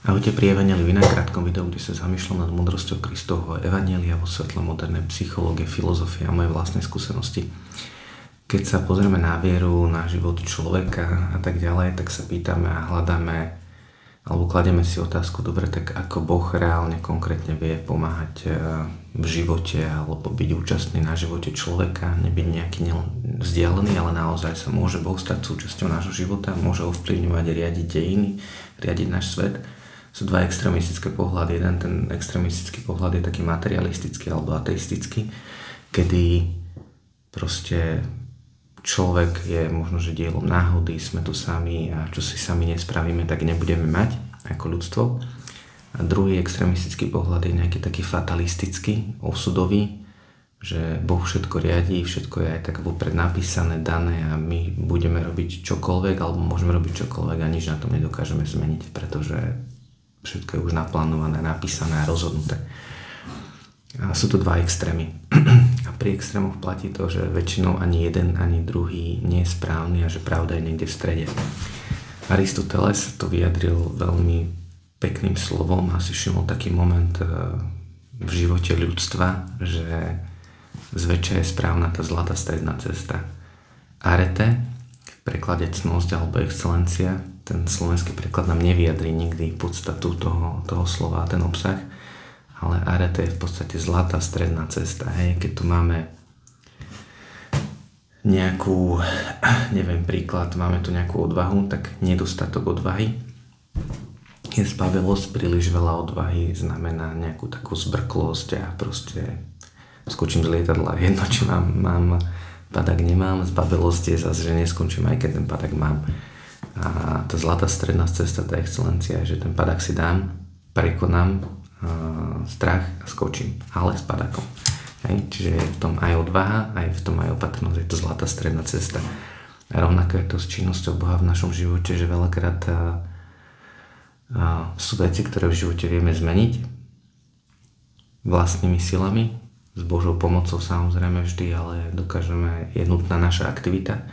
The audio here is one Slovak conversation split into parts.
Ahojte pri Evanjeliu, v krátkom videu, kde sa zamýšľam nad múdrosťou Kristovho Evanjelia vo svetle modernej psychológie, filozofie a mojej vlastnej skúsenosti. Keď sa pozrieme na vieru, na život človeka a tak ďalej, tak sa pýtame a hľadáme alebo kladieme si otázku, dobre, tak ako Boh reálne, konkrétne vie pomáhať v živote alebo byť účastný na živote človeka, nebyť nejaký vzdialený, ale naozaj sa môže Boh stať súčasťou nášho života, môže ovplyvňovať, riadiť dejiny, riadiť náš svet. Sú dva extrémistické pohľady. Jeden, ten extrémistický pohľad je taký materialistický alebo ateistický, kedy proste človek je možno, že dielom náhody, sme tu sami a čo si sami nespravíme, tak nebudeme mať ako ľudstvo. A druhý extrémistický pohľad je nejaký taký fatalistický, osudový, že Boh všetko riadí, všetko je aj tak vopred napísané, dané a my budeme robiť čokoľvek alebo môžeme robiť čokoľvek a nič na tom nedokážeme zmeniť, pretože všetko je už naplánované, napísané a rozhodnuté. A sú to dva extrémy. A pri extrémoch platí to, že väčšinou ani jeden, ani druhý nie je správny a že pravda je niekde v strede. Aristoteles to vyjadril veľmi pekným slovom a si všimol taký moment v živote ľudstva, že zväčša je správna tá zlatá stredná cesta. Arete, v preklade cnosť alebo excelencia, ten slovenský preklad nám nevyjadrí nikdy podstatu toho slova a ten obsah, ale arete je v podstate zlatá stredná cesta. Hej. Keď tu máme nejakú, neviem, príklad, máme tu nejakú odvahu, tak nedostatok odvahy je zbabelosť, príliš veľa odvahy znamená nejakú takú zbrklosť a proste skočím z lietadla, jedno či mám padak, nemám, zbabelosť je zase, že neskončím, aj keď ten padak mám. A tá zlatá stredná cesta, tá excelencia je, že ten padak si dám, prekonám strach a skočím, ale s padakom. Hej? Čiže je v tom aj odvaha, aj v tom aj opatrnosť, je to zlatá stredná cesta. A rovnako je to s činnosťou Boha v našom živote, že veľakrát sú veci, ktoré v živote vieme zmeniť vlastnými silami, s Božou pomocou samozrejme vždy, ale je nutná naša aktivita.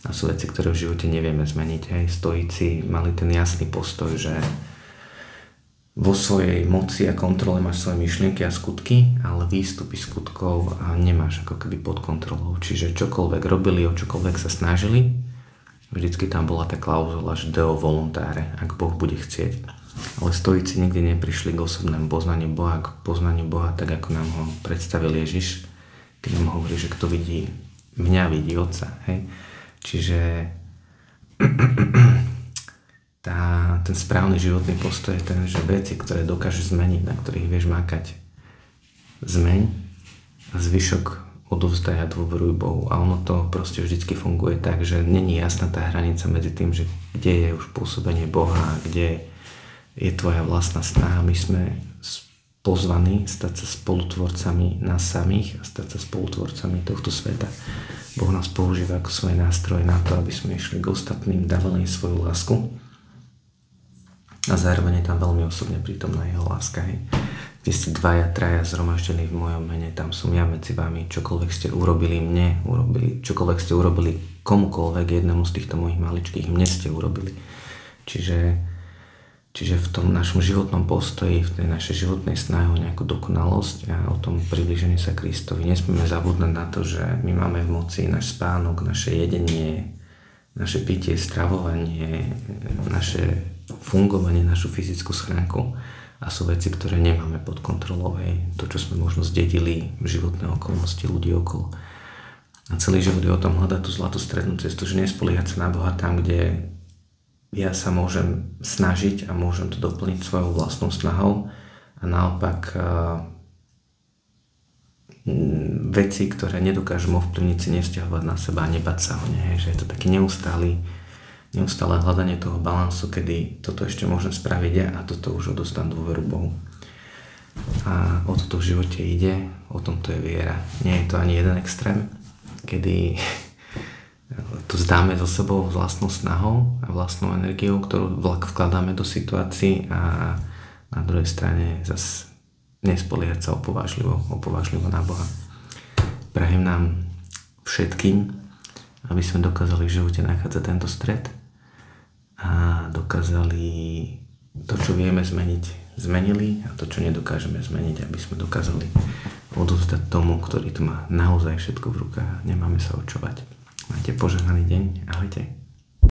A sú veci, ktoré v živote nevieme zmeniť. Hej. Stoici mali ten jasný postoj, že vo svojej moci a kontrole máš svoje myšlienky a skutky, ale výstupy skutkov nemáš ako keby pod kontrolou. Čiže čokoľvek robili, o čokoľvek sa snažili, vždycky tam bola tá klauzula, že deo voluntáre, ak Boh bude chcieť. Ale stoici nikdy neprišli k osobnému poznaniu Boha, k poznaniu Boha, tak ako nám ho predstavil Ježiš, keď nám hovorí, že kto vidí mňa, vidí Otca. Hej. Čiže ten správny životný postoj je ten, že veci, ktoré dokážeš zmeniť, na ktorých vieš makať, zmeň a zvyšok odovzdaj a dôveruj Bohu. A ono to proste vždycky funguje tak, že není jasná tá hranica medzi tým, že kde je už pôsobenie Boha a kde je tvoja vlastná snaha. My sme pozvaní stať sa spolutvorcami nás samých a stať sa spolutvorcami tohto sveta. Boh nás používa ako svoje nástroje na to, aby sme išli k ostatným, dávali svoju lásku a zároveň je tam veľmi osobne prítomná jeho láska. Hej. Kde ste dvaja, traja zhromaždení v mojom mene, tam som ja medzi vami, čokoľvek ste urobili mne, čokoľvek ste urobili komukoľvek, jednému z týchto mojich maličkých, mne ste urobili. Čiže v tom našom životnom postoji, v tej našej životnej snahe o nejakú dokonalosť a o tom priblížení sa Kristovi nesmieme zabudnúť na to, že my máme v moci náš spánok, naše jedenie, naše pitie, stravovanie, naše fungovanie, našu fyzickú schránku a sú veci, ktoré nemáme pod kontrolou. To, čo sme možno zdedili v životné okolnosti ľudí okolo. A celý život je o tom hľadať tú zlatú strednú cestu, že nespoliehať sa na Boha tam, kde ja sa môžem snažiť a môžem to doplniť svojou vlastnou snahou a naopak veci, ktoré nedokážem ovplyvniť, si nevzťahovať na seba a nebať sa o ne. Že je to taký neustále hľadanie toho balansu, kedy toto ešte môžem spraviť ja a toto už odostám dôveru Bohu. A o toto v živote ide, o tom to je viera. Nie je to ani jeden extrém, kedy to zdáme so sebou vlastnou snahou a vlastnou energiou, ktorú vkladáme do situácií a na druhej strane zase nespoliehať sa opovážlivo na Boha. Prajem nám všetkým, aby sme dokázali v živote nachádzať tento stred a dokázali to, čo vieme zmeniť, zmenili a to, čo nedokážeme zmeniť, aby sme dokázali odovzdať tomu, ktorý to má naozaj všetko v rukách. Nemáme sa očovať. Majte požehnaný deň. Ahojte.